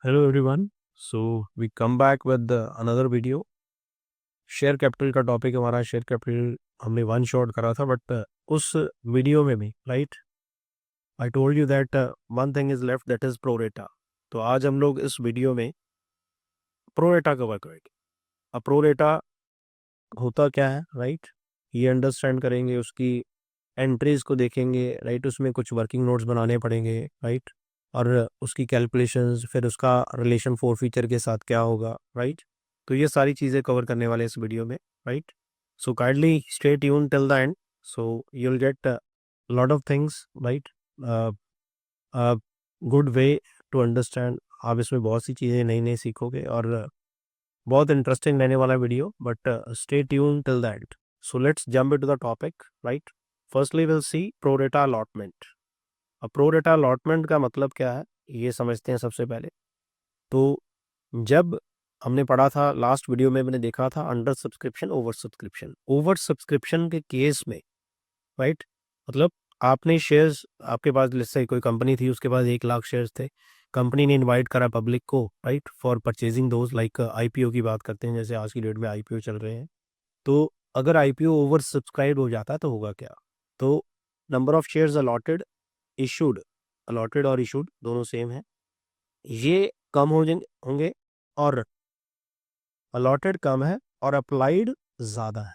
Hello everyone. So we come back with another video. Share capital का topic हमारा share capital हमने one shot करा था but उस वीडियो में भी right I told you that one thing is left that is pro rata. तो आज हम लोग इस वीडियो में प्रोरेटा कवर करेंगे. अब प्रोरेटा होता क्या है राइट ये अंडरस्टैंड करेंगे, उसकी एंट्रीज को देखेंगे राइट, उसमें कुछ वर्किंग नोट्स बनाने पड़ेंगे राइट, और उसकी कैलकुलेशंस, फिर उसका रिलेशन फोर फीचर के साथ क्या होगा राइट. तो ये सारी चीज़ें कवर करने वाले इस वीडियो में right. So kindly stay tune till the end, so you will get lot of things right, good way to understand. आप इसमें बहुत सी चीज़ें नई नई सीखोगे और बहुत इंटरेस्टिंग रहने वाला video, but stay tune till the end. So let's jump into the topic right. Firstly will see pro rata allotment. अब प्रोरेटा अलॉटमेंट का मतलब क्या है ये समझते हैं सबसे पहले. तो जब हमने पढ़ा था लास्ट वीडियो में, मैंने देखा था under subscription over subscription. Over subscription के केस में राइट, मतलब आपने शेयर्स, आपके पास जैसे कोई कंपनी थी, उसके पास 1 लाख शेयर्स थे, कंपनी ने इनवाइट करा पब्लिक को right for purchasing those, like IPO की बात करते हैं, जैसे आज की डेट में आईपीओ चल रहे हैं. तो अगर आईपीओ ओवर सब्सक्राइब हो जाता है तो होगा क्या. तो number of shares allotted, issued, allotted और इशूड दोनों सेम है, ये कम हो होंगे, और अलॉटेड कम है और अप्लाइड ज़्यादा है.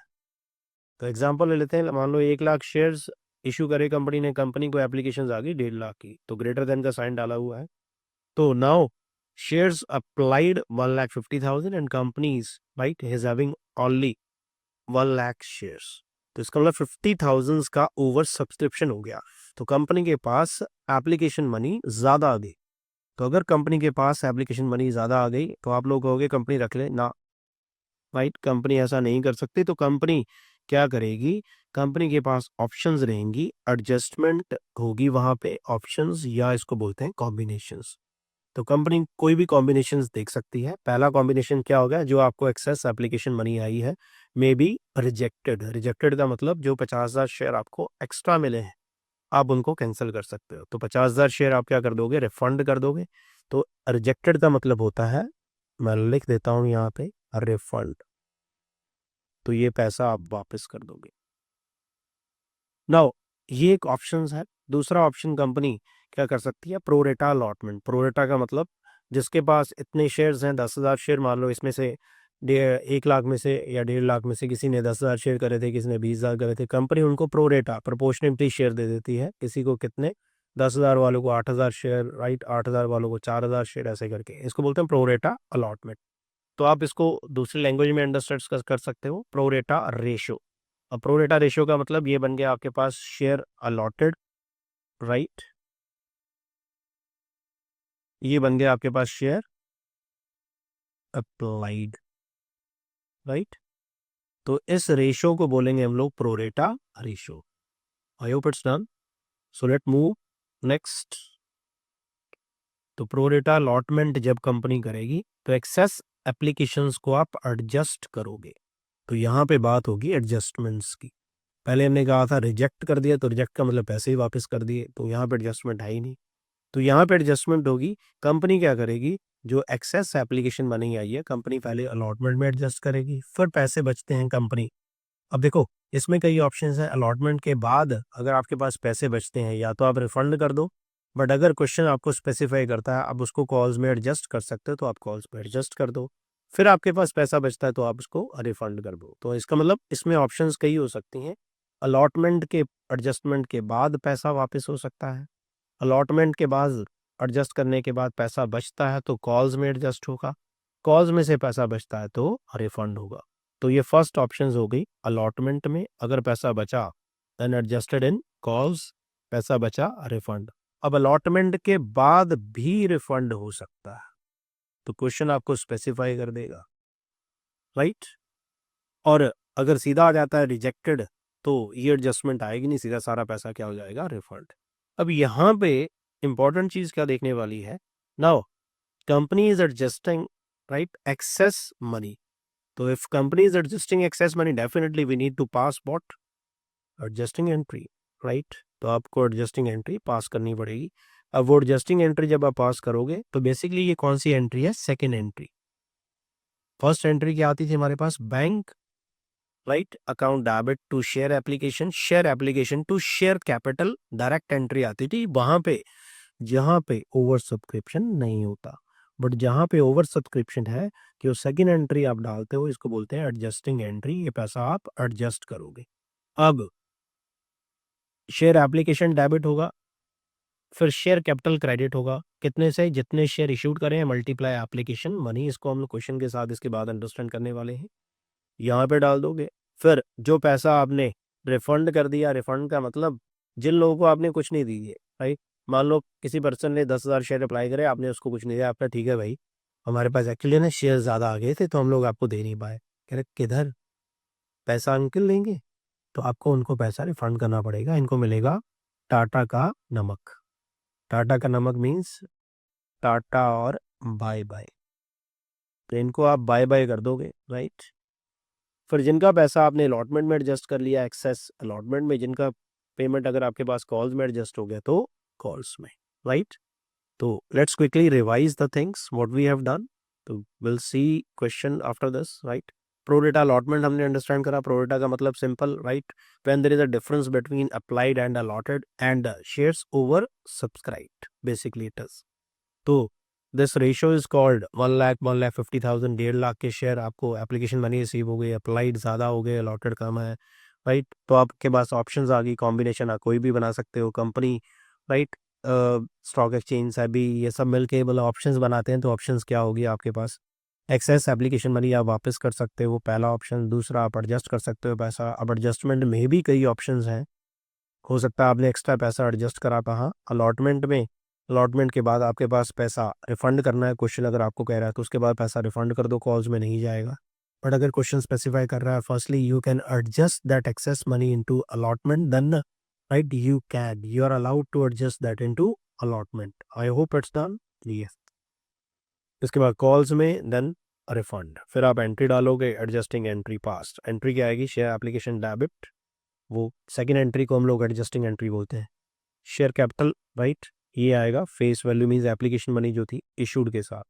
तो एग्जांपल ले लेते हैं, मान लो 1 लाख शेयर्स इशू करे कंपनी ने, कंपनी को एप्लीकेशन आ गई 1.5 लाख की, तो ग्रेटर देन का साइन डाला हुआ है. तो now shares applied 1,50,000 and companies right is having only 1 lakh shares. तो इसका मतलब 50,000 का ओवर सब्सक्रिप्शन हो गया, तो कंपनी के पास एप्लीकेशन मनी ज़्यादा आ गई. तो अगर कंपनी के पास एप्लीकेशन मनी ज़्यादा आ गई तो आप लोग कहोगे कंपनी रख ले ना राइट, कंपनी ऐसा नहीं कर सकती. तो कंपनी क्या करेगी, कंपनी के पास ऑप्शंस रहेंगी, एडजस्टमेंट होगी वहां पे, ऑप्शंस या इसको बोलते हैं कॉम्बिनेशंस. तो कंपनी कोई भी कॉम्बिनेशंस देख सकती है. पहला कॉम्बिनेशन क्या होगा, जो आपको एक्सेस एप्लीकेशन मनी आई है मे बी रिजेक्टेड. रिजेक्टेड का मतलब जो 50,000 शेयर आपको एक्स्ट्रा मिले हैं आप उनको कैंसिल कर सकते हो. तो 50,000 शेयर आप क्या कर दोगे, रिफंड कर दोगे. तो रिजेक्टेड का मतलब होता है, मैं लिख देता हूं यहाँ पे, रिफंड. तो ये पैसा आप वापस कर दोगे. नाउ ये एक ऑप्शन है. दूसरा ऑप्शन कंपनी क्या कर सकती है, प्रोरेटा अलॉटमेंट. प्रोरेटा का मतलब जिसके पास इतने शेयर्स हैं, 10,000 शेयर मान लो, इसमें से 1 लाख में से या 1.5 लाख में से किसी ने 10,000 शेयर करे थे, किसी ने 20,000 करे थे, कंपनी उनको प्रोरेटा प्रोपोर्शनेटली शेयर दे देती है. किसी को कितने, 10,000 वालों को 8,000 शेयर राइट, 8,000 वालों को 4,000 शेयर, ऐसे करके इसको बोलते हैं प्रोरेटा अलॉटमेंट. तो आप इसको दूसरी लैंग्वेज में अंडरस्टैंड कर सकते हो, प्रोरेटा रेशो. अब प्रोरेटा रेशो का मतलब ये बन गया आपके पास शेयर अलॉटेड राइट, ये बन गया आपके पास शेयर अप्लाइड राइट. तो इस रेशो को बोलेंगे हम लोग pro rata ratio. I hope it's done. So let move next. तो प्रोरेटा अलॉटमेंट जब कंपनी करेगी तो एक्सेस एप्लीकेशंस को आप एडजस्ट करोगे. तो यहाँ पे बात होगी एडजस्टमेंट्स की. पहले हमने कहा था रिजेक्ट कर दिया, तो रिजेक्ट का मतलब पैसे ही वापस कर दिए, तो यहाँ पे एडजस्टमेंट है ही नहीं. तो यहाँ पे एडजस्टमेंट होगी. कंपनी क्या करेगी, जो एक्सेस एप्लीकेशन बनी आई है, कंपनी पहले अलॉटमेंट में एडजस्ट करेगी, फिर पैसे बचते हैं कंपनी. अब देखो इसमें कई ऑप्शंस हैं. अलॉटमेंट के बाद अगर आपके पास पैसे बचते हैं, या तो आप रिफंड कर दो, बट अगर क्वेश्चन आपको स्पेसिफाई करता है आप उसको कॉल्स में एडजस्ट कर सकते हो, तो आप कॉल्स में एडजस्ट कर दो. फिर आपके पास पैसा बचता है तो आप उसको रिफंड कर दो. तो इसका मतलब इसमें ऑप्शंस कई हो सकती हैं. अलॉटमेंट के एडजस्टमेंट के बाद पैसा वापस हो सकता है, अलॉटमेंट के बाद एडजस्ट करने के बाद पैसा बचता है तो कॉल्स में एडजस्ट होगा, कॉल्स में से पैसा बचता है तो रिफंड होगा. तो ये फर्स्ट ऑप्शन हो गई अलॉटमेंट में, अगर पैसा बचा देन एडजस्टेड इन कॉल्स, पैसा बचा रिफंड. अब अलॉटमेंट के बाद भी रिफंड हो सकता है, तो क्वेश्चन आपको स्पेसिफाई कर देगा राइट. और अगर सीधा आ जाता है रिजेक्टेड तो ये एडजस्टमेंट आएगी नहीं, सीधा सारा पैसा क्या हो जाएगा, रिफंड. अब यहाँ पे इंपॉर्टेंट चीज क्या देखने वाली है, now company is adjusting right excess money. तो if company is adjusting excess money, definitely we need to pass what, adjusting entry right. तो आपको एडजस्टिंग एंट्री पास करनी पड़ेगी. अब वो एडजस्टिंग एंट्री जब आप पास करोगे तो बेसिकली ये कौन सी एंट्री है? Second entry. फर्स्ट एंट्री क्या आती थी हमारे पास? Bank, right, account debit to share application to share capital, direct entry आती थी वहां पे जहां पे ओवर सब्सक्रिप्शन नहीं होता। बट जहां पे ओवर सब्सक्रिप्शन है कि वो सेकेंड एंट्री आप डालते हो, इसको बोलते हैं एडजस्टिंग एंट्री। ये पैसा आप एडजस्ट करोगे। अब शेयर एप्लीकेशन डेबिट होगा, फिर शेयर कैपिटल क्रेडिट होगा। कितने से? जितने शेयर इशूड करें मल्टीप्लाई एप्लीकेशन मनी। इसको हम लोग क्वेश्चन के साथ इसके बाद अंडरस्टैंड करने वाले हैं। यहाँ पे डाल दोगे। फिर जो पैसा आपने रिफंड कर दिया, रिफंड का मतलब जिन लोगों को आपने कुछ नहीं दी है, राइट। मान लो किसी पर्सन ने 10,000 शेयर अप्लाई करे, आपने उसको कुछ नहीं दिया, आपका ठीक है भाई, हमारे पास एक्चुअली ना शेयर ज़्यादा आ गए थे तो हम लोग आपको दे नहीं पाए। कह रहे किधर पैसा अंकल लेंगे? तो आपको उनको पैसा रिफंड करना पड़ेगा। इनको मिलेगा टाटा का नमक। टाटा का नमक मीन्स टाटा और बाय बाय। तो इनको आप बाय बाय कर दोगे, राइट। फिर जिनका पैसा आपने अलॉटमेंट में एडजस्ट कर लिया, एक्सेस अलॉटमेंट में जिनका पेमेंट अगर आपके पास कॉल्स में एडजस्ट हो गया तो कॉल्स में, राइट। तो let's quickly revise the things what we have done. तो will see question after this, right. Pro rata allotment हमने अंडरस्टैंड करा। प्रोरेटा का मतलब simple, right, when there is a difference between applied and allotted and shares oversubscribed, basically it is. तो this ratio is called 1 lakh 1,50,000, 1.5 lakh के share आपको application money receive हो गई, applied ज़्यादा हो गए, अलॉटेड कम है, राइट। तो आपके पास ऑप्शंस आ गई, कॉम्बिनेशन आप कोई भी बना सकते हो। Company, right, stock exchange, SEBI, ये सब मिलके मतलब ऑप्शंस बनाते हैं। तो ऑप्शंस क्या होगी आपके पास? एक्सेस एप्लीकेशन मनी आप वापस कर सकते हो, पहला ऑप्शन। दूसरा, आप एडजस्ट कर सकते हो पैसा। अब एडजस्टमेंट में भी कई ऑप्शंस हैं। हो सकता है आपने एक्स्ट्रा पैसा एडजस्ट करा कहाँ? अलॉटमेंट में। अलॉटमेंट के बाद आपके पास पैसा रिफंड करना है, क्वेश्चन अगर आपको कह रहा है तो उसके बाद पैसा रिफंड कर दो, कॉल्स में नहीं जाएगा। बट अगर क्वेश्चन स्पेसिफाई कर रहा है firstly you can adjust that excess money into allotment, then right you are allowed to adjust that into allotment. I hope it's done clear. इसके बाद कॉल्स में देन रिफंड। फिर आप एंट्री डालोगे, एडजस्टिंग एंट्री पास्ट। एंट्री क्या आएगी? Share application debit. वो second entry को हम लोग एडजस्टिंग एंट्री बोलते हैं। शेयर कैपिटल, राइट, ये आएगा। Face value means application money जो थी इशूड के साथ,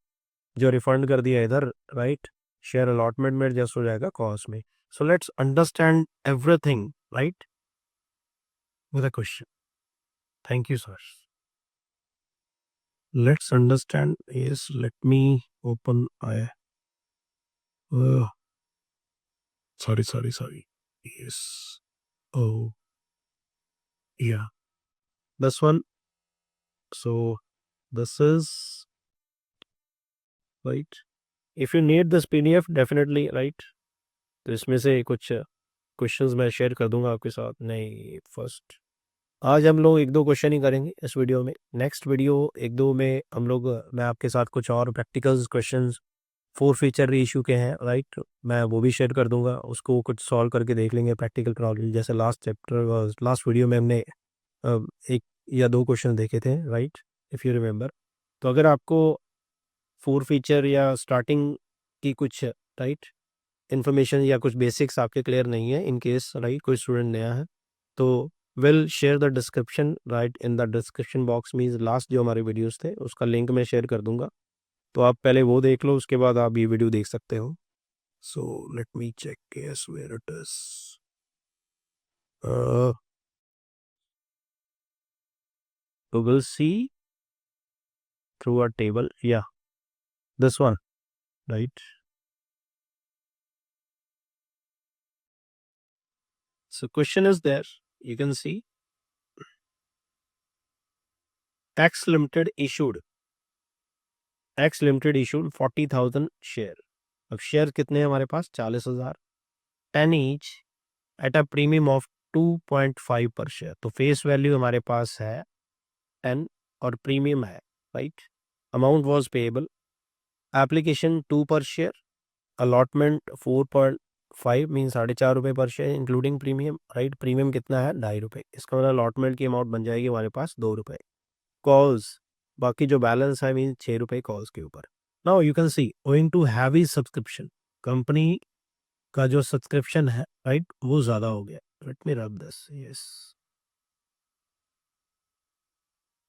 जो रिफंड कर दिया इधर, राइट। शेयर अलॉटमेंट में एडजस्ट हो जाएगा कॉस्ट में। So let's understand everything, right, with a question. Thank you sir. Let's understand. Yes, let me open I, sorry, yes, oh yeah, this one. So this is right. If you need this PDF, definitely, right, तो इसमें से कुछ questions मैं share कर दूंगा आपके साथ। नहीं, फर्स्ट आज हम लोग एक दो क्वेश्चन ही करेंगे इस वीडियो में। नेक्स्ट वीडियो एक दो में हम लोग, मैं आपके साथ कुछ और प्रैक्टिकल्स क्वेश्चंस 4 फीचर रीइशू के हैं, राइट, मैं वो भी शेयर कर दूंगा। उसको कुछ सॉल्व करके देख लेंगे प्रैक्टिकल प्रॉब्लम। जैसे लास्ट वीडियो में हमने एक या दो क्वेश्चन देखे थे, राइट, इफ़ यू रिमेंबर। तो अगर आपको 4 फीचर या स्टार्टिंग की कुछ, राइट, इन्फॉर्मेशन या कुछ बेसिक्स आपके क्लियर नहीं है, इन केस, राइट, कोई स्टूडेंट नया है, तो will share the description, right, in the description box means last जो हमारे वीडियोस थे उसका लिंक मैं शेयर कर दूंगा। तो आप पहले वो देख लो, उसके बाद आप ये वीडियो देख सकते हो। So let me check yes where it is. तो will see through a table, या this one, right. So question is there, you can see X Limited issued 40,000 share. अब शेयर कितने हैं हमारे पास? 40,000, 10 each at a premium of 2.5 पर share. तो face value हमारे पास है 10 और प्रीमियम है, right. Amount was payable, application 2 पर शेयर, अलॉटमेंट 4.5 मीन 4.5 रुपये पर share including premium, right. Premium कितना है? 2.5 रुपये। इसका मतलब अलॉटमेंट की अमाउंट बन जाएगी हमारे पास 2 रुपये। कॉल्स, बाकी जो बैलेंस है मीन 6 रुपये कॉल्स के ऊपर। Now you can see owing to heavy subscription, company का जो सब्सक्रिप्शन है, राइट, वो ज़्यादा हो गया। Let me rub this, yes,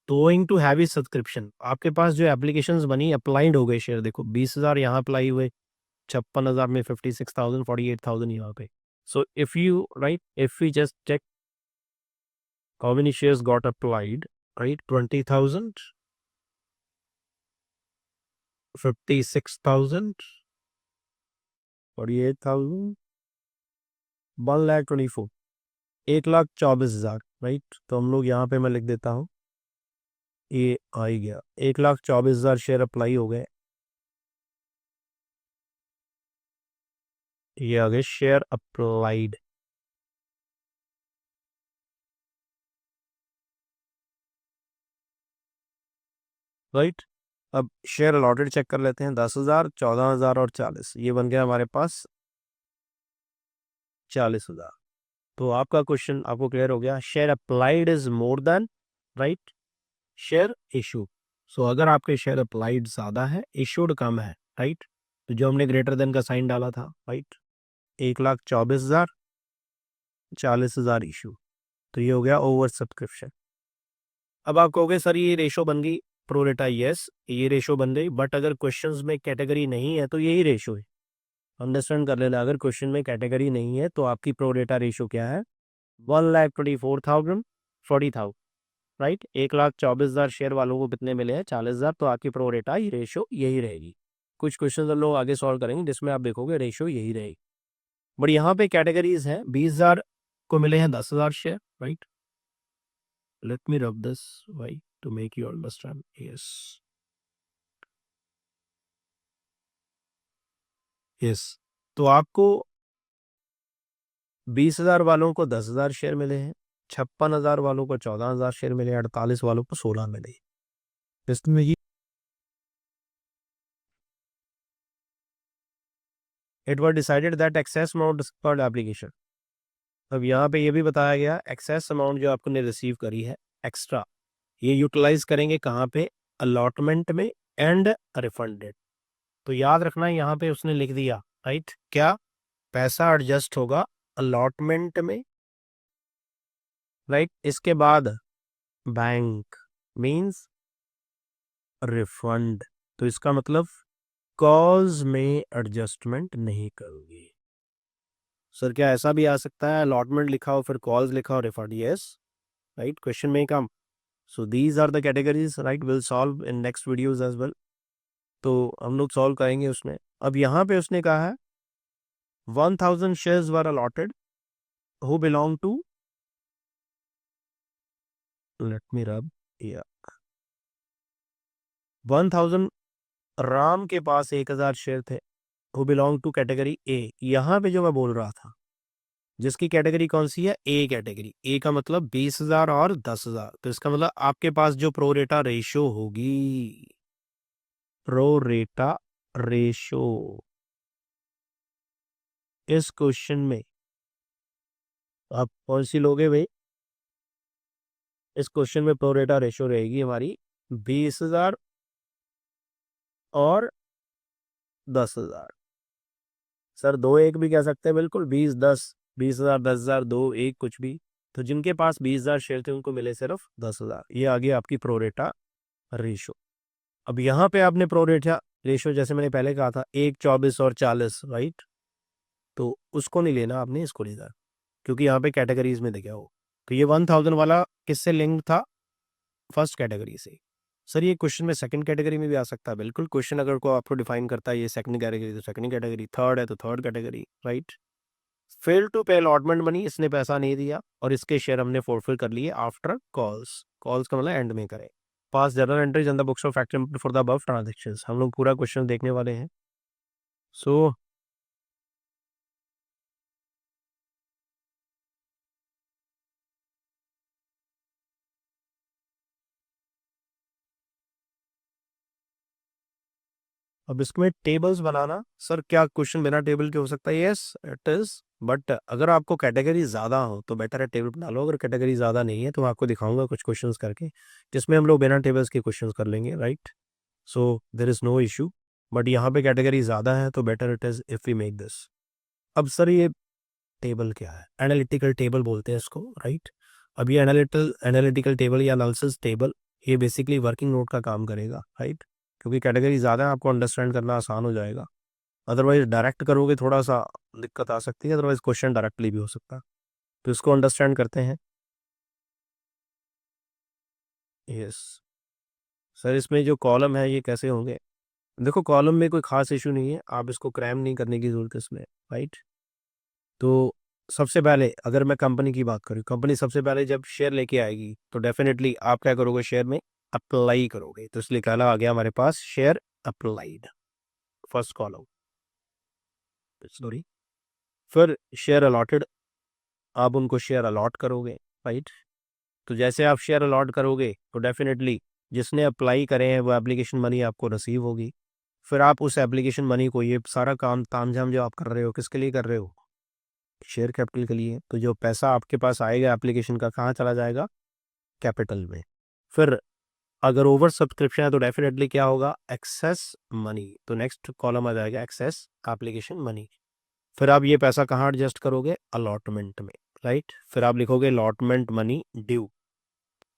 going to heavy subscription, आपके पास जो एप्लीकेशंस बनी अप्लाइड हो गए शेयर, देखो 20,000 यहाँ अप्लाई हुए, 56,000 में 56,000, 48,000 यहाँ पे. So if you, right, if we just check how many shares got applied, right, 20,000, 56,000, 48,000, 1,24,000, 1,24,000, right. तो हम लोग यहाँ पे मैं लिख देता हूँ, ये आ ही गया, 1,24,000 शेयर अप्लाई हो गए. ये आ गए शेयर अप्लाइड. राइट. अब शेयर अलॉटेड चेक कर लेते हैं, 10,000, 14,000 और 40, ये बन गया हमारे पास 40,000. तो आपका क्वेश्चन आपको क्लियर हो गया. Share applied is more than, right, share issue. So अगर आपके शेयर अप्लाइड ज्यादा है, इशूड कम है, राइट, तो जो हमने ग्रेटर देन का साइन डाला था, राइट, 1,24,000, 40,000 इशू, तो ये हो गया ओवर सब्सक्रिप्शन. अब आप कहोगे सर ये रेशो बन गई प्रोरेटा, यस ये रेशो बन गई, बट अगर क्वेश्चंस में कैटेगरी नहीं है तो यही रेशो है. अंडरस्टैंड कर लेना, अगर क्वेश्चन में कैटेगरी नहीं है तो आपकी प्रोरेटा रेशो क्या है, 1,24,000, 40,000, राइट. 1,24,000 शेयर वालों को कितने मिले हैं, 40,000, तो आपकी प्रोरेटा ही रेशो यही रहेगी. कुछ क्वेश्चन हम लोग आगे सॉल्व करेंगे जिसमें आप देखोगे रेशो यही रहेगी. बट यहाँ पे कैटेगरीज हैं, 20,000 को मिले हैं 10,000 share, right. Let me rub this why to make you understand. Yes, yes. तो आपको 20,000 वालों को 10,000 शेयर मिले हैं, 56,000 वालों को 14,000 शेयर मिले, 48 वालों को 16 मिले. इसमें ये it was decided that excess amount पर एप्लीकेशन. अब यहाँ पे ये भी बताया गया एक्सेस अमाउंट जो आपने रिसीव करी है एक्स्ट्रा, ये यूटिलाइज करेंगे कहाँ पे, अलॉटमेंट में एंड रिफंडेड. तो याद रखना यहाँ पे उसने लिख दिया, राइट, क्या पैसा एडजस्ट होगा अलॉटमेंट में, राइट. इसके बाद बैंक मींस रिफंड. तो इसका मतलब कॉज में एडजस्टमेंट नहीं करोगे. सर क्या ऐसा भी आ सकता है अलॉटमेंट लिखा हो फिर कॉज लिखा हो रिफंड, यस, राइट, क्वेश्चन में कम. So these are the categories, right, will solve in next videos as well. तो हम लोग सॉल्व करेंगे उसमें. अब यहाँ पे उसने कहा है 1,000 shares were allotted who belong to, let me rub, या 1,000, राम के पास 1,000 शेयर थे, who belong to category A. यहाँ पे जो मैं बोल रहा था जिसकी कैटेगरी कौन सी है, ए कैटेगरी. ए का मतलब 20,000 और 10,000, तो इसका मतलब आपके पास जो प्रोरेटा रेशो होगी, प्रोरेटा रेशो इस क्वेश्चन में आप कौन सी लोगे भाई, इस क्वेश्चन में प्रोरेटा रेशो रहेगी हमारी 20,000 और 10,000. सर 2-1 भी कह सकते हैं, बिल्कुल 20-10, 20,000, 10,000, 2-1 कुछ भी. तो जिनके पास 20,000 शेयर थे उनको मिले सिर्फ 10,000. ये आ गया आपकी प्रोरेटा रेशो. अब यहाँ पे आपने प्रोरेटा रेशो जैसे मैंने पहले कहा था 1, 24 और 40, राइट, तो उसको नहीं लेना आपने, इसको लेना, क्योंकि यहाँ पे कैटेगरीज में देखा हो. तो ये 1,000 वाला किससे लिंक था, फर्स्ट कैटेगरी से. सर ये क्वेश्चन में सेकंड कैटेगरी में भी आ सकता है, बिल्कुल. क्वेश्चन अगर को आपको डिफाइन करता है ये सेकंड कैटेगरी तो सेकंड कैटेगरी, थर्ड है तो third category, right. Fail to pay allotment money, इसने पैसा नहीं दिया और इसके शेयर हमने फोरफिल कर लिए आफ्टर कॉल्स. कॉल्स का मतलब एंड में करें. पास journal entries in the books of factor for the above transactions. हम लोग पूरा क्वेश्चन देखने वाले हैं. सो अब इसमें टेबल्स बनाना, सर क्या क्वेश्चन बिना टेबल के हो सकता है, यस इट इज. बट अगर आपको कैटेगरी ज़्यादा हो तो बेटर है टेबल बना लो. अगर कैटेगरी ज़्यादा नहीं है तो मैं आपको दिखाऊंगा कुछ क्वेश्चंस करके जिसमें हम लोग बिना टेबल्स के क्वेश्चंस कर लेंगे, right. So there is no issue. But यहाँ पे कैटेगरी ज़्यादा है तो better it is if we make this. अब सर ये टेबल क्या है, एनालिटिकल टेबल बोलते हैं इसको, राइट. अब ये एनालिटिकल टेबल या एनालिसिस टेबल ये बेसिकली वर्किंग नोट का काम करेगा, राइट, क्योंकि कैटेगरी ज़्यादा है, आपको अंडरस्टैंड करना आसान हो जाएगा। अदरवाइज डायरेक्ट करोगे थोड़ा सा दिक्कत आ सकती है, अदरवाइज क्वेश्चन डायरेक्टली भी हो सकता है। तो इसको अंडरस्टैंड करते हैं। यस सर, इसमें जो कॉलम है ये कैसे होंगे? देखो कॉलम में कोई खास इशू नहीं है, आप इसको क्रैम नहीं करने की ज़रूरत है इसमें, राइट। तो सबसे पहले अगर मैं कंपनी की बात करूँ, कंपनी सबसे पहले जब शेयर लेके आएगी तो डेफिनेटली आप क्या करोगे, शेयर में अप्लाई करोगे। तो इसलिए कहना आ गया हमारे पास share applied, first column, sorry. फिर शेयर अलॉटेड, आप उनको शेयर अलॉट करोगे, राइट। तो जैसे आप शेयर अलॉट करोगे तो डेफिनेटली जिसने अप्लाई करे हैं वो एप्लीकेशन मनी आपको रिसीव होगी। फिर आप उस एप्लीकेशन मनी को, ये सारा काम तामझाम जो आप कर रहे हो किसके लिए कर रहे हो, शेयर कैपिटल के लिए। तो जो पैसा आपके पास आएगा एप्लीकेशन का कहाँ चला जाएगा, कैपिटल में। फिर अगर ओवर सब्सक्रिप्शन है तो डेफिनेटली क्या होगा, एक्सेस मनी। तो नेक्स्ट कॉलम आ जाएगा एक्सेस एप्लीकेशन मनी। फिर आप ये पैसा कहाँ एडजस्ट करोगे, अलॉटमेंट में, राइट। फिर आप लिखोगे अलॉटमेंट मनी ड्यू।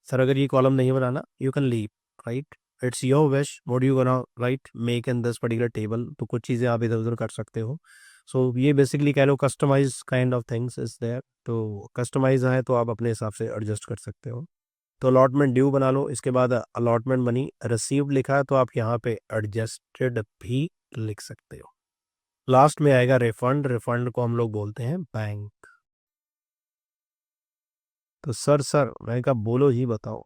सर अगर ये कॉलम नहीं बनाना, you can leave, right, it's your wish what you gonna right make in this particular table. तो कुछ चीज़ें आप इधर उधर कर सकते हो। सो ये बेसिकली कह लो customize kind of things is there. तो कस्टमाइज है तो आप अपने हिसाब से एडजस्ट कर सकते हो। तो अलॉटमेंट ड्यू बना लो। इसके बाद अलॉटमेंट मनी रिसीव्ड लिखा है तो आप यहाँ पे एडजस्टेड भी लिख सकते हो। लास्ट में आएगा रिफंड, रिफंड को हम लोग बोलते हैं बैंक। तो सर मैं कहा बोलो ही बताओ।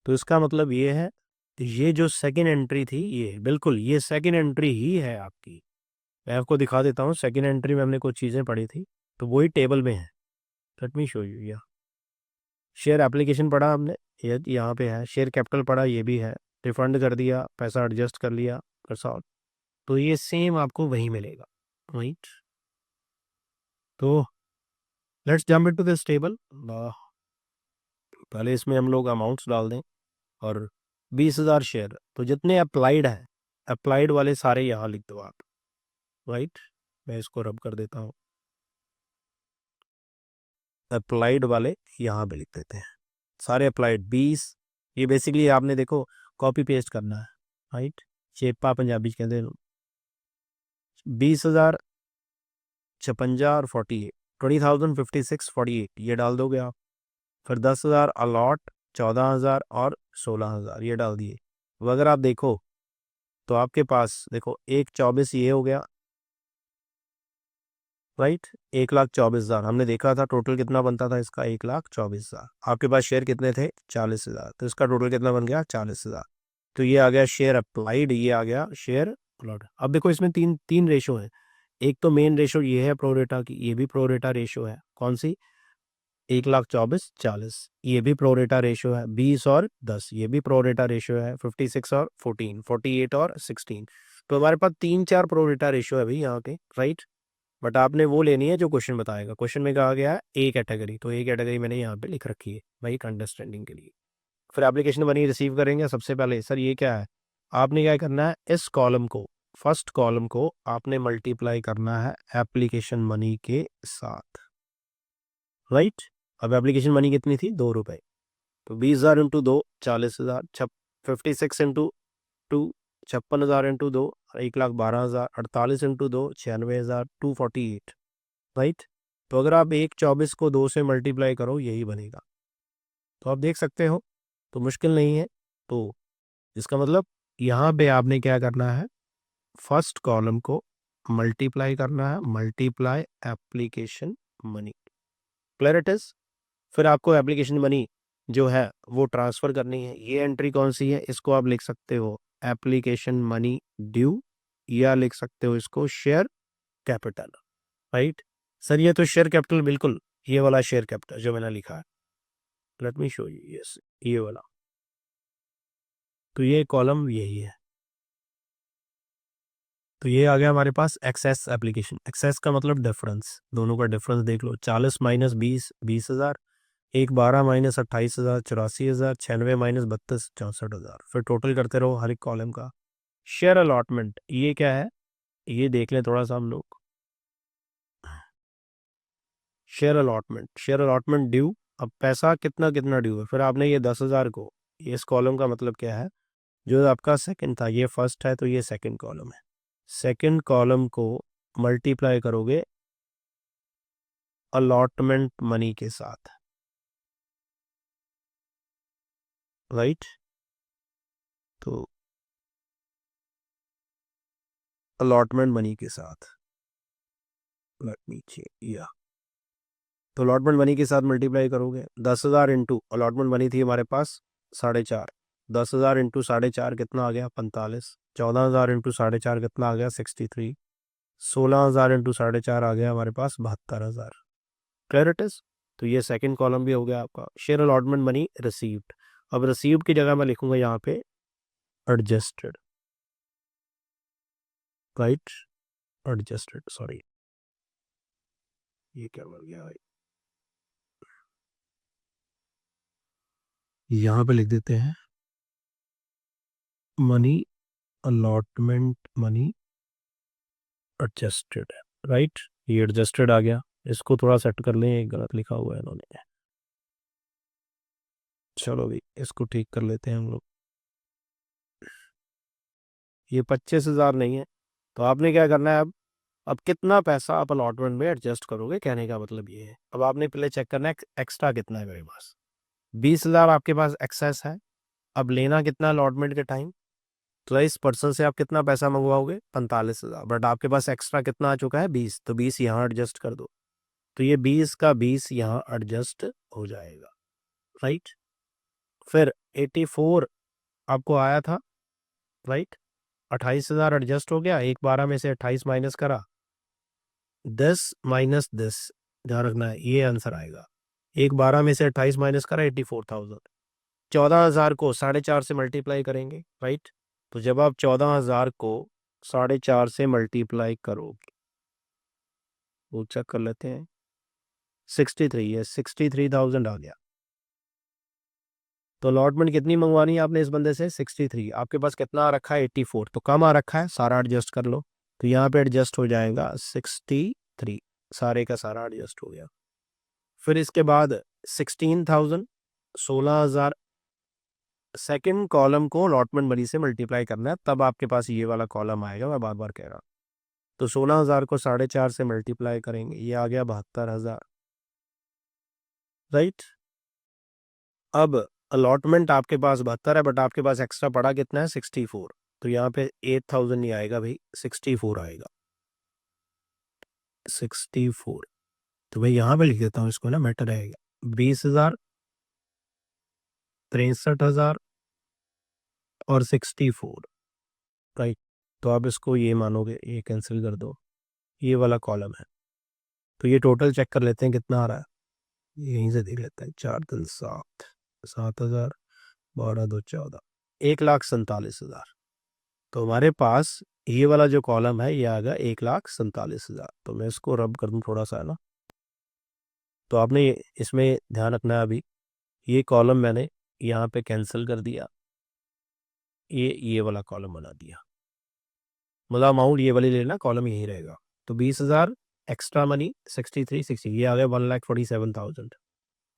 तो इसका मतलब ये है कि ये जो सेकंड एंट्री थी, ये बिल्कुल ये सेकंड एंट्री ही है आपकी। मैं आपको दिखा देता हूँ, सेकंड एंट्री में हमने कुछ चीज़ें पढ़ी थी तो वही टेबल में है। Late me show you. या शेयर एप्लीकेशन पढ़ा हमने, ये यहाँ पे है। शेयर कैपिटल पढ़ा, ये भी है। रिफंड कर दिया, पैसा एडजस्ट कर लिया, पैसा। तो ये सेम आपको वही मिलेगा, राइट। तो let's jump into this table. पहले इसमें हम लोग अमाउंट्स डाल दें। और 20,000 शेयर, तो जितने अप्लाइड हैं, अप्लाइड वाले सारे यहाँ लिख दो आप, राइट। मैं इसको रब कर देता हूँ, अप्लाइड वाले यहाँ पे लिख देते हैं सारे अप्लाइड 20। ये बेसिकली आपने देखो कॉपी पेस्ट करना है, राइट। चेपा पंजाबी कहते हैं। 20,000, 56 और 48, 20,056 48 ये डाल दोगे आप। फिर 10,000 अलॉट, 14,000 और 16,000 ये डाल दिए। अब अगर आप देखो तो आपके पास देखो 1,24 ये हो गया, राइट। 1,24,000 हमने देखा था टोटल कितना बनता था इसका, 1,24,000। आपके पास शेयर कितने थे, 40,000, तो इसका टोटल कितना बन गया, 40,000। तो ये आ गया शेयर अप्लाइड, ये आ गया शेयर अलॉट। अब देखो इसमें तीन तीन रेशो है। एक तो मेन रेशो ये है प्रोरेटा की, ये भी प्रोरेटा रेशो है। कौन सी, 1,24,40, ये भी प्रोरेटा रेशो है। 20 और 10 ये भी प्रोरेटा रेशो है। 56 और 14, 48 और 16। तो हमारे पास 3-4 प्रोरेटा रेशो है भाई यहाँ के, राइट। बट आपने वो लेनी है जो क्वेश्चन बताएगा। क्वेश्चन में कहा गया है ए कैटेगरी, तो ए कैटेगरी मैंने यहाँ पे लिख रखी है भाई अंडरस्टैंडिंग के लिए। फिर एप्लीकेशन मनी रिसीव करेंगे। सबसे पहले सर ये क्या है, आपने क्या करना है, इस कॉलम को, फर्स्ट कॉलम को आपने मल्टीप्लाई करना है एप्लीकेशन मनी के साथ, राइट। अब एप्लीकेशन मनी कितनी थी, 2 रुपए। तो 20,000 into 2, 40,000। 56 into 2, 56,000 into 2, 1,12,000। 48 into 2, 96,000, 248, right. तो अगर आप 1,24 को 2 से मल्टीप्लाई करो यही बनेगा। तो आप देख सकते हो, तो मुश्किल नहीं है। तो इसका मतलब यहाँ पे आपने क्या करना है, फर्स्ट कॉलम को मल्टीप्लाई करना है, multiply application money, clear it is. फिर आपको एप्लीकेशन मनी जो है वो ट्रांसफर करनी है। ये एंट्री कौन सी है, इसको आप लिख सकते हो एप्लीकेशन मनी ड्यू, या लिख सकते हो इसको शेयर कैपिटल, राइट। सर ये तो शेयर कैपिटल, बिल्कुल ये वाला शेयर कैपिटल जो मैंने लिखा है। Late me show you, yes ये वाला। तो ये कॉलम यही है। तो ये आ गया हमारे पास एक्सेस एप्लीकेशन। एक्सेस का मतलब डिफरेंस, दोनों का डिफरेंस देख लो। 40 माइनस 20, 20,000। 1,12 माइनस 28,000, 84,000। 96 माइनस 32, 64,000। फिर टोटल करते रहो हर एक कॉलम का। शेयर अलॉटमेंट ये क्या है, ये देख लें थोड़ा सा हम लोग। Share allotment, share allotment due. अब पैसा कितना कितना ड्यू है, फिर आपने ये 10,000 को इस कॉलम का मतलब क्या है, जो आपका सेकंड था ये फर्स्ट है तो ये सेकंड कॉलम है, सेकंड कॉलम को मल्टीप्लाई करोगे अलॉटमेंट मनी के साथ, राइट। तो अलॉटमेंट मनी के साथ, लेट मी चेक या, तो अलॉटमेंट मनी के साथ मल्टीप्लाई करोगे 10,000 इंटू अलॉटमेंट मनी थी हमारे पास 4.5, 10,000 इंटू 4.5 कितना आ गया 45, 14,000 इंटू 4.5 कितना आ गया 63, 16,000 इंटू 4.5 आ गया हमारे पास 72,000। Clear it is. तो ये सेकंड कॉलम भी हो गया आपका शेयर अलॉटमेंट मनी रिसीव्ड। अब रिसीव्ड की जगह मैं लिखूंगा यहाँ पे एडजस्टेड, राइट, एडजस्टेड, सॉरी ये क्या बन गया भाई, यहाँ पे लिख देते हैं money allotment money adjusted, right. ये एडजस्टेड आ गया, इसको थोड़ा सेट कर लें, ये गलत लिखा हुआ है इन्होंने, चलो भी इसको ठीक कर लेते हैं हम लोग। ये 25,000 नहीं है, तो आपने क्या करना है अब कितना पैसा आप अलॉटमेंट में एडजस्ट करोगे, कहने का मतलब ये है। अब आपने पहले चेक करना है एक्स्ट्रा कितना है मेरे पास, 20,000 आपके पास एक्सेस है। अब लेना कितना अलॉटमेंट के टाइम, तो इस पर्सन से आप कितना पैसा मंगवाओगे 45,000, बट आपके पास एक्स्ट्रा कितना आ चुका है 20, तो 20 यहाँ एडजस्ट कर दो, तो ये 20 का 20 यहाँ एडजस्ट हो जाएगा, राइट। फिर 84 आपको आया था, राइट, 28,000 एडजस्ट हो गया, 1/12 में से 28 माइनस करा, 10 माइनस 10, ध्यान रखना है ये आंसर आएगा, 1/12 में से 28 माइनस करा 84,000, 14,000 को 4.5 से मल्टीप्लाई करेंगे, राइट। तो जब आप 14,000 को 4.5 से मल्टीप्लाई करोगे, वो चेक कर लेते हैं, 63 है, 63,000 आ गया। तो अलॉटमेंट कितनी मंगवानी है आपने इस बंदे से 63, आपके पास कितना आ रखा है 84, तो कम आ रखा है, सारा एडजस्ट कर लो, तो यहाँ पे एडजस्ट हो जाएगा 63, सारे का सारा एडजस्ट हो गया। फिर इसके बाद 16,000, 16,000, सेकंड कॉलम को अलॉटमेंट मनी से मल्टीप्लाई करना है, तब आपके पास ये वाला कॉलम आएगा, मैं बार बार कह रहा हूँ। तो 16,000 को 4.5 से मल्टीप्लाई करेंगे, ये आ गया 72,000, राइट। अब अलॉटमेंट आपके पास 72 है, बट आपके पास एक्स्ट्रा पड़ा कितना है 64, तो यहाँ पे 8,000 नहीं आएगा भाई, 64 आएगा, 64। तो भाई यहाँ पे लिख देता हूँ इसको ना, मैटर रहेगा 20,000, 63,000 और 64, राइट। तो आप इसको ये मानोगे, ये कैंसिल कर दो, ये वाला कॉलम है, तो ये टोटल चेक कर लेते हैं कितना आ रहा है, यहीं से देख लेते हैं, 4 3 7, 7,000, 12 2 14, 1,47,000। तो हमारे पास ये वाला जो कॉलम है ये आ गया 1,47,000। तो मैं इसको रब कर दूं थोड़ा सा, है ना। तो आपने इसमें ध्यान रखना है, अभी ये कॉलम मैंने यहाँ पे कैंसिल कर दिया, ये वाला कॉलम बना दिया, मतलब अमाउंट ये वाली लेना, कॉलम यही रहेगा। तो 20,000 एक्स्ट्रा मनी 63 60, ये आ गया 1,47,000।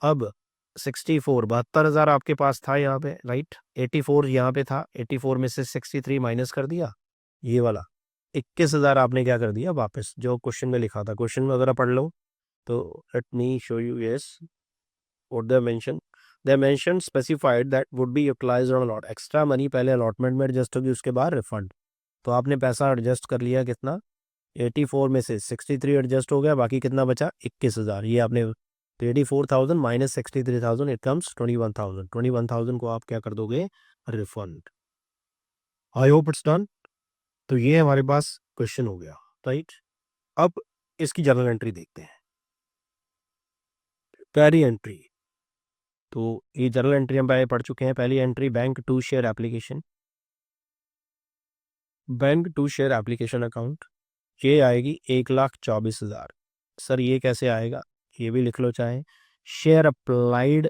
अब 64, 72,000 आपके पास था यहाँ पे, राइट, 84 यहाँ पे था, 84 में से 63 माइनस कर दिया, ये वाला 21,000 आपने क्या कर दिया वापस, जो क्वेश्चन में लिखा था, क्वेश्चन में अगर आप पढ़ लो तो let me show you, yes what they mention specified that would be utilized on allot, extra money पहले अलॉटमेंट में एडजस्ट होगी, उसके बाद रिफंड। तो आपने पैसा एडजस्ट कर लिया कितना, 84 में से 63 एडजस्ट हो गया, बाकी कितना बचा 21,000, ये आपने, तो 84,000 माइनस 63,000 इट कम्स 21,000, 21,000 को आप क्या कर दोगे refund. I hope it's done. तो ये हमारे पास क्वेश्चन हो गया, राइट। अब इसकी जर्नल एंट्री देखते हैं, पहली एंट्री, तो ये जर्नल एंट्री हम पहले पढ़ चुके हैं। पहली entry bank to share application, bank to share application account, ये आएगी 1,24,000। सर ये कैसे आएगा, ये भी लिख लो चाहे, share applied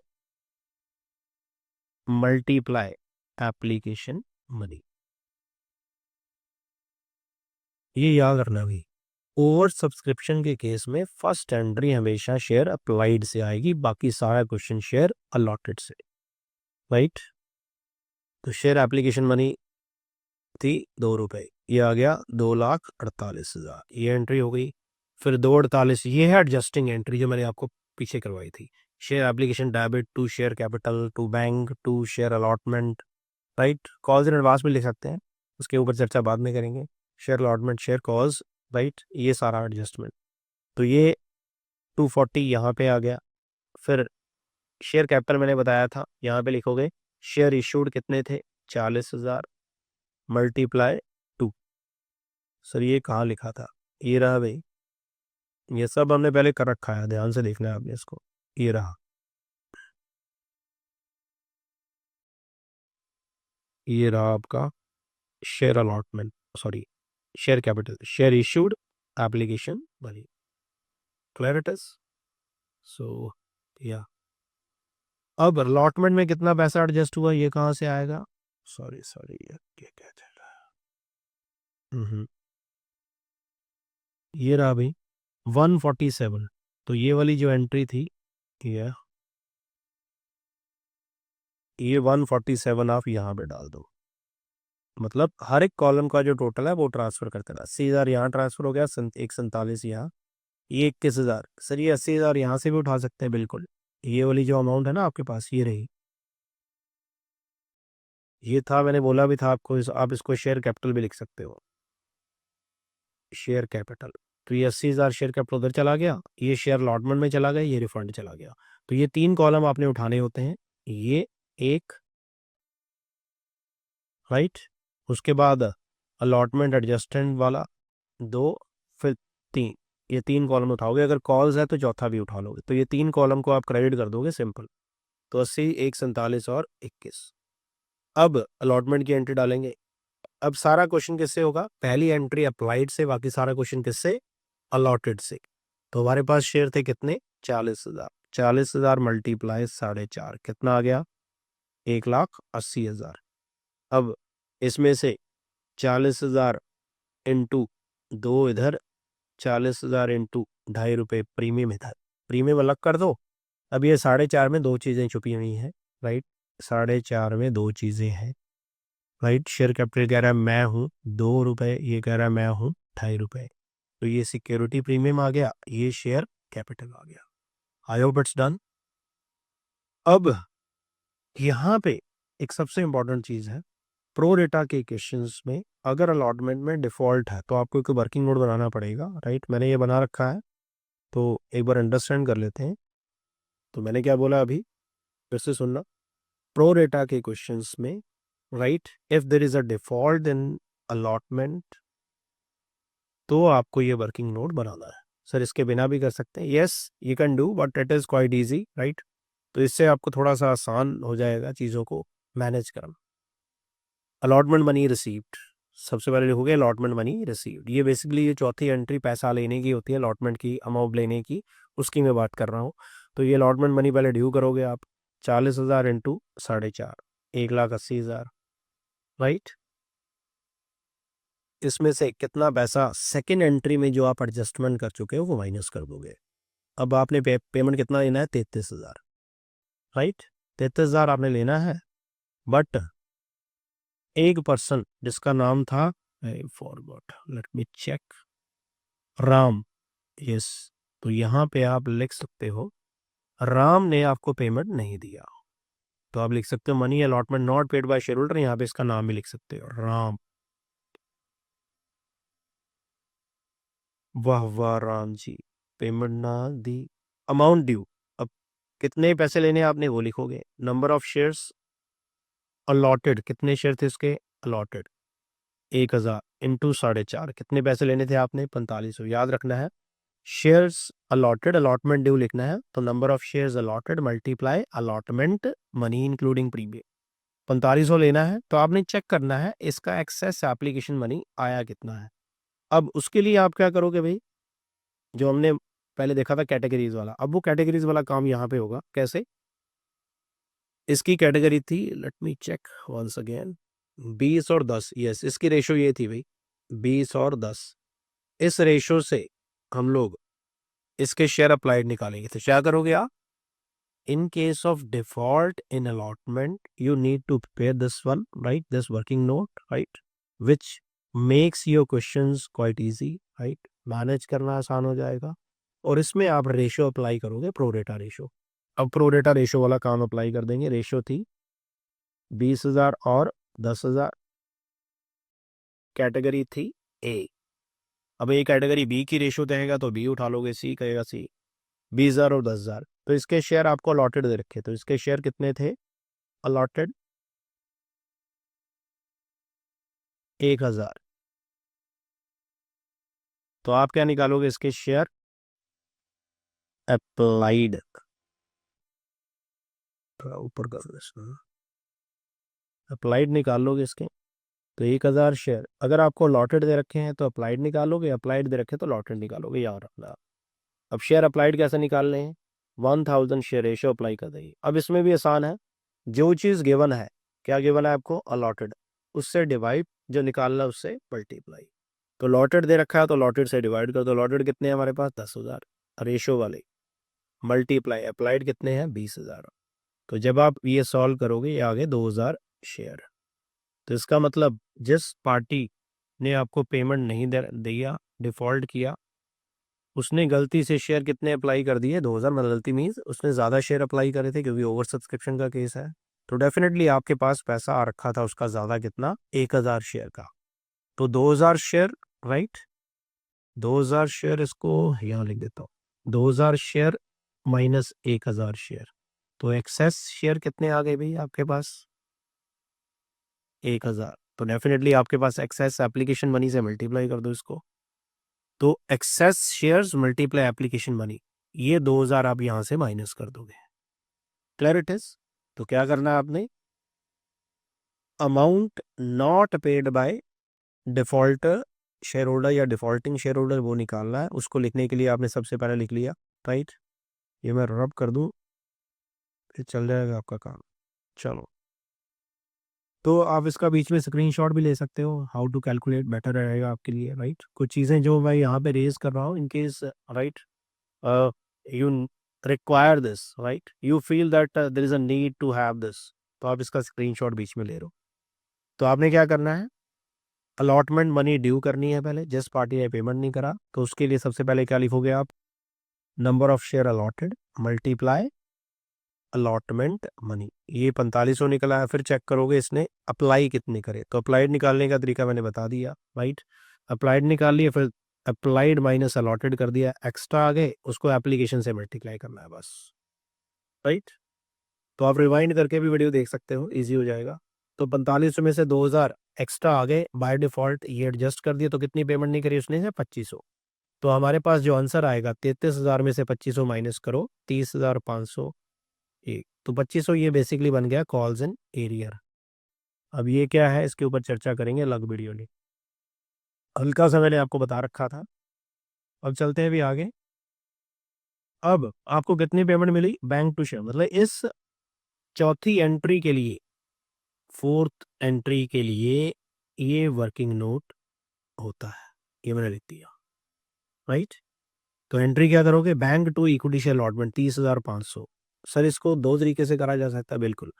multiply application money, ये याद रखना भाई। ओवर सब्सक्रिप्शन के केस में फर्स्ट एंट्री हमेशा शेयर अप्लाइड से आएगी, बाकी सारा क्वेश्चन शेयर अलॉटेड से, राइट। तो शेयर एप्लीकेशन मनी थी 2 रुपये, ये आ गया 2,48,000, ये एंट्री हो गई। फिर 248, ये है एडजस्टिंग एंट्री जो मैंने आपको पीछे करवाई थी। Share application debit to share capital to bank to share allotment, right. Calls in advance भी लिख सकते हैं, उसके ऊपर चर्चा बाद में करेंगे। Share allotment, share calls, right, ये सारा एडजस्टमेंट। तो ये 240 यहाँ पे आ गया। फिर शेयर कैपिटल मैंने बताया था, यहाँ पे लिखोगे शेयर इशूड कितने थे, 40,000 मल्टीप्लाई 2। सर ये कहाँ लिखा था, ये रहा भाई, ये सब हमने पहले कर रखा है, ध्यान से देखना है आपने इसको। ये रहा, ये रहा आपका share allotment, sorry share capital, share issued, application money, clear it is. So या अब अलॉटमेंट में कितना पैसा एडजस्ट हुआ, ये कहाँ से आएगा, सॉरी ये क्या क्या चल रहा है, ये रहा भाई 147। तो ये वाली जो एंट्री थी, ये 147 आप यहाँ पे डाल दो। मतलब हर एक कॉलम का जो टोटल है वो ट्रांसफर करते रहा। 80,000 यहाँ ट्रांसफर हो गया, 147 यहाँ, ये 21,000। सर ये 80,000 यहाँ से भी उठा सकते हैं, बिल्कुल। ये वाली जो अमाउंट है ना आपके पास, ये रही, ये था, मैंने बोला भी था आपको, आप इसको शेयर कैपिटल भी लिख सकते हो, शेयर कैपिटल। तो ये 80,000 शेयर कैपिटल उधर चला गया, ये शेयर अलॉटमेंट में चला गया, ये रिफंड चला गया। तो ये 3 कॉलम आपने उठाने होते हैं, ये एक, राइट, उसके बाद अलॉटमेंट एडजस्टमेंट वाला 2, फिर 3, ये 3 कॉलम उठाओगे। अगर कॉल्स है तो चौथा भी उठा लोगे। तो ये 3 कॉलम को आप क्रेडिट कर दोगे, सिंपल। तो 80, 147 और 21। अब अलॉटमेंट की एंट्री डालेंगे। अब सारा क्वेश्चन किससे होगा, पहली एंट्री अप्लाइड से, बाकी सारा क्वेश्चन किससे, अलॉटेड से। तो हमारे पास शेयर थे कितने, 40,000, 40,000 मल्टीप्लाई 4.5 कितना आ गया, 1,80,000। अब इसमें से 40,000 इंटू 2 इधर, 40,000 इंटू 2.5 रुपये प्रीमियम इधर, प्रीमियम अलग कर दो। अब ये 4.5 में 2 चीज़ें छुपी हुई हैं, राइट, 4.5 में 2 चीज़ें हैं, राइट। शेयर कैपिटल कह रहा है मैं हूँ 2 रुपये, ये कह रहा है मैं हूँ 2.5 रुपये। तो ये सिक्योरिटी प्रीमियम आ गया, ये शेयर कैपिटल आ गया। आई होप इट्स डन। अब यहाँ पे एक सबसे इंपॉर्टेंट चीज़ है, प्रो डेटा के क्वेश्चंस में अगर अलॉटमेंट में डिफॉल्ट है तो आपको एक वर्किंग नोट बनाना पड़ेगा, राइट। मैंने ये बना रखा है, तो एक बार अंडरस्टैंड कर लेते हैं। तो मैंने क्या बोला अभी, फिर से सुनना। प्रो डेटा के क्वेश्चंस में, right, if there is a default in allotment तो आपको ये वर्किंग नोट बनाना है। सर इसके बिना भी कर सकते हैं, yes you can do, but it is quite easy, right. तो इससे आपको थोड़ा सा आसान हो जाएगा चीज़ों को मैनेज करना। अलॉटमेंट मनी रिसीव्ड, सबसे पहले लिखोगे अलॉटमेंट मनी रिसीव्ड। ये बेसिकली ये चौथी एंट्री पैसा लेने की होती है, अलॉटमेंट की अमाउंट लेने की, उसकी मैं बात कर रहा हूँ। तो ये अलॉटमेंट मनी पहले ड्यू करोगे आप, 40,000 इंटू 4.5, 1,80,000, राइट। इसमें से कितना पैसा सेकेंड एंट्री में जो आप एडजस्टमेंट कर चुके हो वो माइनस कर दोगे। अब आपने पेमेंट कितना लेना है, 33,000, राइट, 33,000 आपने लेना है। बट एक पर्सन जिसका नाम था, I forgot, let me check, Ram, yes. तो यहाँ पे आप लिख सकते हो राम ने आपको पेमेंट नहीं दिया, तो आप लिख सकते हो money allotment not paid bye share holder, यहाँ पे इसका नाम भी लिख सकते हो राम। वाह वाह राम जी, पेमेंट ना दी, अमाउंट ड्यू। अब कितने पैसे लेने आपने वो लिखोगे, नंबर ऑफ शेयर्स अलॉटेड, कितने शेयर थे इसके अलॉटेड, 1,000 इंटू 4.5, कितने पैसे लेने थे आपने, 4500। याद रखना है शेयर्स अलॉटेड, अलॉटमेंट ड्यू लिखना है, तो number of shares allotted multiply allotment money including premium, 4500 लेना है। तो आपने चेक करना है इसका एक्सेस एप्लीकेशन मनी आया कितना है। अब उसके लिए आप क्या करोगे भाई, जो हमने पहले देखा था कैटेगरीज वाला, अब वो कैटेगरीज वाला काम यहाँ पे होगा। कैसे, इसकी कैटेगरी थी, let me check once again, 20 और 10, यस, इसकी रेशो ये थी भाई, 20 और 10। इस रेशो से हम लोग इसके शेयर अप्लाइड निकालेंगे। तो क्या करोगे आप, in case of default in allotment, you need to prepare this one, right? This working note, right? Which makes your questions quite easy, right? Manage करना आसान हो जाएगा और इसमें आप रेशियो अप्लाई करोगे, प्रोरेटा रेशियो। अब प्रोरेटा रेशियो वाला काम अप्लाई कर देंगे। रेशियो थी 20,000 और 10,000, कैटेगरी थी ए। अब ये कैटेगरी बी की रेशियो देगा तो बी उठा लोगे, सी कहेगा सी। 20,000 और 10,000, तो इसके शेयर आपको अलॉटेड दे रखे, तो इसके शेयर कितने थे अलॉटेड? 1,000। तो आप क्या निकालोगे इसके शेयर? अप्लाइड, ऊपर कर, अप्लाइड निकाल लोगे इसके। तो 1,000 शेयर अगर आपको अलॉटेड दे रखे हैं तो अप्लाइड निकालोगे, अप्लाइड दे रखे तो अलॉटेड निकालोगे, याद रखना। अब शेयर अप्लाइड कैसे निकालने हैं? 1000 शेयर रेशियो अप्लाई कर देंगे। अब इसमें भी आसान है, जो चीज़ गिवन है, क्या गिवन है आपको? अलॉटेड, उससे डिवाइड, जो निकालना है उससे मल्टीप्लाई। तो अलॉटेड दे रखा है तो अलॉटेड से डिवाइड कर दो। अलॉटेड कितने हैं हमारे पास? 10,000 रेशियो वाले, मल्टीप्लाई अप्लाइड कितने हैं? 20,000। तो जब आप ये सॉल्व करोगे ये आगे 2,000 शेयर। तो इसका मतलब जिस पार्टी ने आपको पेमेंट नहीं दिया, डिफॉल्ट किया, उसने गलती से शेयर कितने अप्लाई कर दिए? 2,000। मतलब गलती मीन्स उसने ज़्यादा शेयर अप्लाई करे थे क्योंकि ओवर सब्सक्रिप्शन का केस है। तो डेफिनेटली आपके पास पैसा आ रखा था उसका ज़्यादा, कितना? 1,000 शेयर का। तो 2,000 शेयर, राइट, 2,000 शेयर, इसको यहाँ लिख देता हूँ, 2,000 शेयर माइनस 1,000 शेयर। तो एक्सेस शेयर कितने आ गए भाई आपके पास? 1,000। तो डेफिनेटली आपके पास एक्सेस एप्लीकेशन मनी से मल्टीप्लाई कर दो इसको। तो excess shares multiply application money, ये 2,000 आप यहाँ से माइनस कर दोगे। Clear it is? तो क्या करना है आपने? Amount not paid by defaulter share holder या डिफॉल्टिंग शेयर होल्डर, वो निकालना है। उसको लिखने के लिए आपने सबसे पहले लिख लिया, राइट। ये मैं रब कर दूं, फिर चल जाएगा आपका काम। चलो, तो आप इसका बीच में स्क्रीनशॉट भी ले सकते हो, हाउ टू कैलकुलेट बेटर रहेगा आपके लिए, राइट। कुछ चीज़ें जो मैं यहाँ पे रेज कर रहा हूँ, in case, right, you require this, right, you feel that there is a need to have this, तो आप इसका स्क्रीनशॉट बीच में ले रहे हो। तो आपने क्या करना है? अलॉटमेंट मनी ड्यू करनी है पहले, जिस पार्टी ने पेमेंट नहीं करा। तो उसके लिए सबसे पहले क्या लिखोगे आप? Number of share allotted multiply allotment money, ये 4500 निकला है। फिर चेक करोगे इसने अप्लाई कितने करे। तो अप्लाइड निकालने का तरीका मैंने बता दिया, राइट। अप्लाइड निकाल लिया, फिर अप्लाइड माइनस अलॉटेड कर दिया, एक्स्ट्रा आ गए, उसको एप्लीकेशन से मल्टीप्लाई करना है बस, राइट। तो आप रिवाइंड करके भी वीडियो देख सकते हो, इजी हो जाएगा। तो 4500 में से 2,000 एक्स्ट्रा आ गए बाय डिफॉल्ट, ये एडजस्ट कर दिया। तो कितनी पेमेंट नहीं करी उसने? 2500। तो हमारे पास जो आंसर आएगा, 33,000 में से 2500 माइनस करो, 30,500 एक, तो 2500 ये बेसिकली बन गया कॉल्स इन एरियर। अब ये क्या है, इसके ऊपर चर्चा करेंगे अलग वीडियो में, हल्का सा मैंने आपको बता रखा था। अब चलते हैं भी आगे। अब आपको कितनी पेमेंट मिली? बैंक टू शेयर, मतलब इस चौथी एंट्री के लिए, फोर्थ एंट्री के लिए ये वर्किंग नोट होता है, ये मैंने लिख दिया, राइट। तो एंट्री क्या करोगे? Bank to equity share allotment 30,500। Sir इसको दो तरीके से करा जा सकता है, बिल्कुल।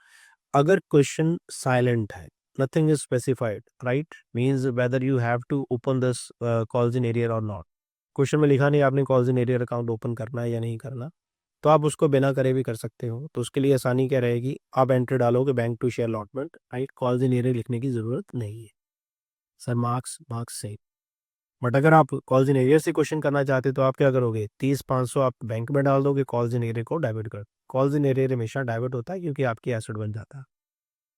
अगर क्वेश्चन साइलेंट है, nothing is specified, right, means whether you have to open this calls in arrear और नॉट, क्वेश्चन में लिखा नहीं आपने calls in arrear account open करना है या नहीं करना, तो आप उसको बिना करे भी कर सकते हो। तो उसके लिए आसानी क्या रहेगी? आप एंट्री डालोगे bank to share allotment, right, calls in arrear लिखने की जरूरत नहीं है। सर मार्क्स मार्क्स सही, बट अगर आप कॉल्स इन एरियर से क्वेश्चन करना चाहते तो आप क्या करोगे? 30,500 आप बैंक में डाल दोगे, कॉल्स इन एरियर को डाइवर्ट कर। कॉल्स इन एरियर हमेशा डाइवर्ट होता है क्योंकि आपकी एसेट बन जाता है।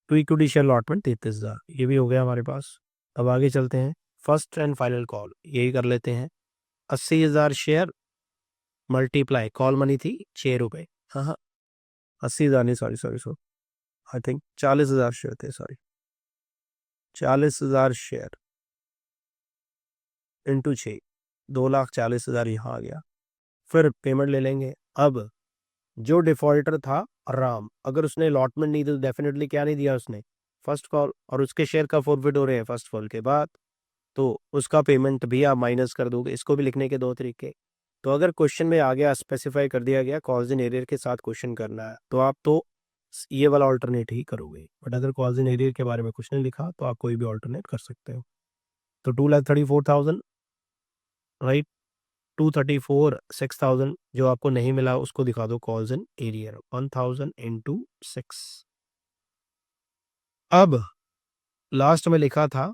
टू इक्विटी शेयर अलॉटमेंट 33,000, ये भी हो गया हमारे पास। अब आगे चलते हैं, फर्स्ट एंड फाइनल कॉल, यही कर लेते हैं। 80,000 शेयर मल्टीप्लाई, कॉल मनी थी 6 रुपये, हाँ हाँ, 80,000 नहीं, sorry sorry sorry, I think 40,000 share थे, सॉरी, 40,000 शेयर इंटू 6, 2,40,000 यहाँ आ गया। फिर पेमेंट ले लेंगे। अब जो डिफॉल्टर था राम, अगर उसने अलॉटमेंट नहीं दी तो डेफिनेटली क्या नहीं दिया उसने? फर्स्ट कॉल, और उसके शेयर का फॉरवर्ड हो रहे हैं फर्स्ट कॉल के बाद, तो उसका पेमेंट भी आप माइनस कर दोगे। इसको भी लिखने के दो तरीके। तो अगर क्वेश्चन में आ गया, स्पेसिफाई कर दिया गया कॉल्स इन एरियर के साथ क्वेश्चन करना है, तो आप तो ये वाला ऑल्टरनेट ही करोगे। बट अगर कॉल्स इन एरियर के बारे में कुछ नहीं लिखा तो आप कोई भी ऑल्टरनेट कर सकते हो। तो 2,34,000 राइट, 234 6,000 जो आपको नहीं मिला उसको दिखा दो कॉल्स इन एरियर, 1,000 इंटू 6। अब लास्ट में लिखा था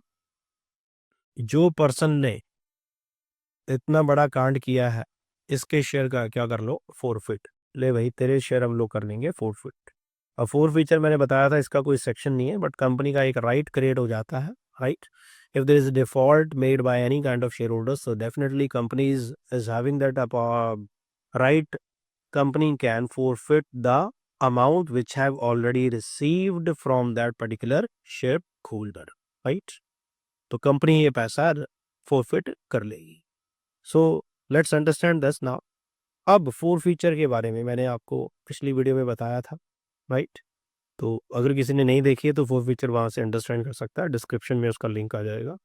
जो पर्सन ने इतना बड़ा कांड किया है इसके शेयर का क्या कर लो, फोरफिट। ले भाई तेरे शेयर हम लोग कर लेंगे फोरफिट। अब फोर फीचर मैंने बताया था, इसका कोई सेक्शन नहीं है, बट कंपनी का एक राइट क्रिएट हो जाता है, right. If there is default made by any kind of share holders, so definitely company is having that right. Company can forfeit the amount which have already received from that particular shareholder, right? तो company ये पैसा forfeit कर लेगी। So let's understand this now. अब four feature के बारे में मैंने आपको पिछली वीडियो में बताया था, राइट। तो अगर किसी ने नहीं देखी है तो फोर फीचर वहाँ से अंडरस्टैंड कर सकता है, डिस्क्रिप्शन में उसका लिंक आ जाएगा।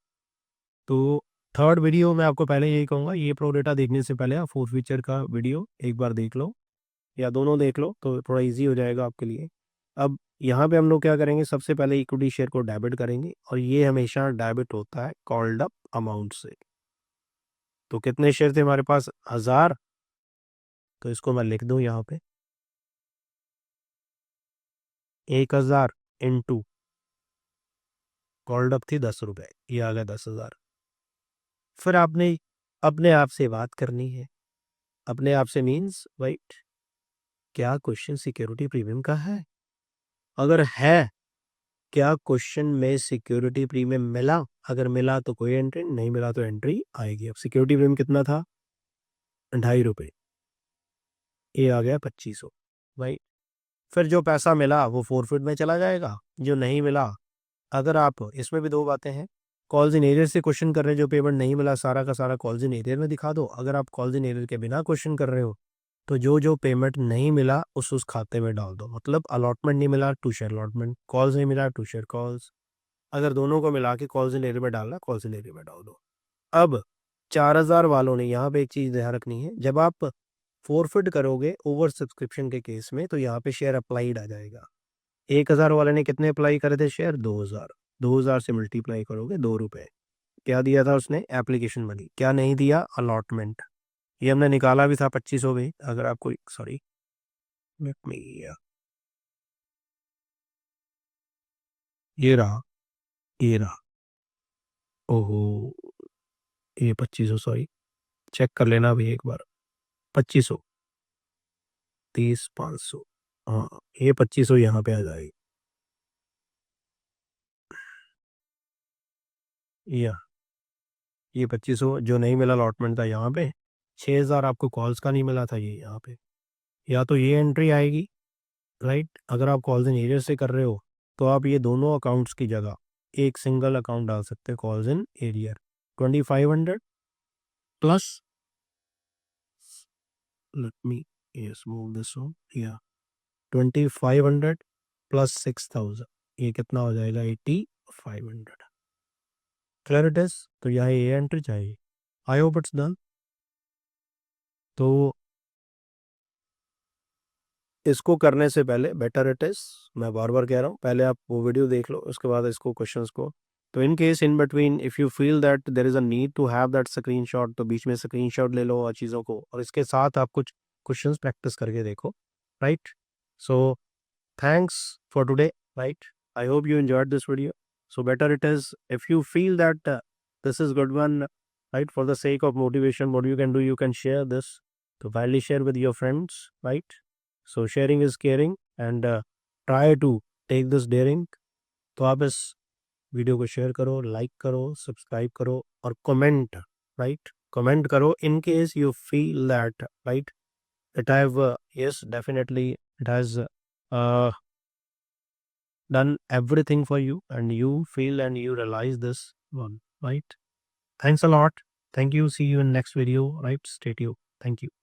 तो थर्ड वीडियो मैं आपको पहले यही कहूँगा, ये प्रो डेटा देखने से पहले आप फोर फीचर का वीडियो एक बार देख लो या दोनों देख लो तो थोड़ा इजी हो जाएगा आपके लिए। अब यहाँ पे हम लोग क्या करेंगे, सबसे पहले इक्विटी शेयर को डेबिट करेंगे, और ये हमेशा डेबिट होता है कॉल्ड अप अमाउंट से। तो कितने शेयर थे हमारे पास, 1000। तो इसको मैं लिख दूं यहाँ पे 1000 इंटू कॉल्ड अप थी 10 रुपए, ये आ गया 10,000। फिर आपने अपने आप से बात करनी है, अपने आप से मीन्स राइट, क्या क्वेश्चन सिक्योरिटी प्रीमियम का है? अगर है, क्या क्वेश्चन में सिक्योरिटी प्रीमियम मिला? अगर मिला तो कोई एंट्री, नहीं मिला तो एंट्री आएगी। अब सिक्योरिटी प्रीमियम कितना था, 2.5 रुपये, ये आ गया 2500, राइट। फिर जो पैसा मिला वो फोरफिट में चला जाएगा, जो नहीं मिला, अगर आप इसमें भी दो बातें हैं, कॉल्स इन एरियर से क्वेश्चन कर रहे हैं, जो पेमेंट नहीं मिला सारा का सारा कॉल्स इन एरियर में दिखा दो। अगर आप कॉल्स इन एरियर के बिना क्वेश्चन कर रहे हो तो जो जो पेमेंट नहीं मिला उस खाते में डाल दो। मतलब अलॉटमेंट नहीं मिला, टू शेयर अलॉटमेंट, कॉल्स नहीं मिला, टू शेयर कॉल्स, अगर दोनों को मिला के कॉल्स इन एरियर में डालना, कॉल्स इन एरियर में डाल दो। अब 4,000 वालों ने यहाँ पे एक चीज़ ध्यान रखनी है, जब आप फोरफिट करोगे ओवर सब्सक्रिप्शन के केस में तो यहाँ पे शेयर अप्लाइड आ जाएगा। 1,000 वाले ने कितने अप्लाई करे थे शेयर, 2,000, 2,000 से मल्टीप्लाई करोगे 2 रुपए। क्या दिया था उसने, एप्लीकेशन मनी। क्या नहीं दिया, अलॉटमेंट। ये हमने निकाला भी था 2500 में। अगर आपको सॉरी लेट मी, ये रहा, ये रहा, ओहो, ये 2500, सॉरी चेक कर लेना अभी एक बार, 2500, 30,500, हाँ ये 2500 यहाँ पे आ जाएगी। या ये 2500 जो नहीं मिला अलॉटमेंट था यहाँ पे, 6,000 आपको कॉल्स का नहीं मिला था, ये यहाँ पे। या तो ये एंट्री आएगी, राइट। अगर आप कॉल्स इन एरियर से कर रहे हो तो आप ये दोनों अकाउंट्स की जगह एक सिंगल अकाउंट डाल सकते हैं, calls in arrear. 2,500 plus, let me yes move this one, या 2,500 प्लस 6,000, ये कितना हो जाएगा, 8,500। Clear it is. तो यहाँ ये एंट्री चाहिए। आई होप इट्स डन। तो इसको करने से पहले बेटर इट इज, मैं बार बार कह रहा हूँ, पहले आप वो वीडियो देख लो, उसके बाद इसको क्वेश्चंस को। तो in case in between if you feel that there is a need to have that screenshot, तो बीच में स्क्रीनशॉट ले लो और चीज़ों को, और इसके साथ आप कुछ क्वेश्चंस प्रैक्टिस करके देखो, right. So thanks for today, right. I hope you enjoyed this video. So better it is if you feel that this is good one, right, for the sake of motivation, what you can do, you can share this, to widely share with your friends, right? So sharing is caring, and try to take this daring। तो आप इस video को share करो, like करो, subscribe करो और comment, right, comment करो in case you feel that, right, it have yes definitely it has done everything for you and you feel and you realize this one, right? Thanks a lot. Thank you. See you in next video, right? Stay tuned. Thank you.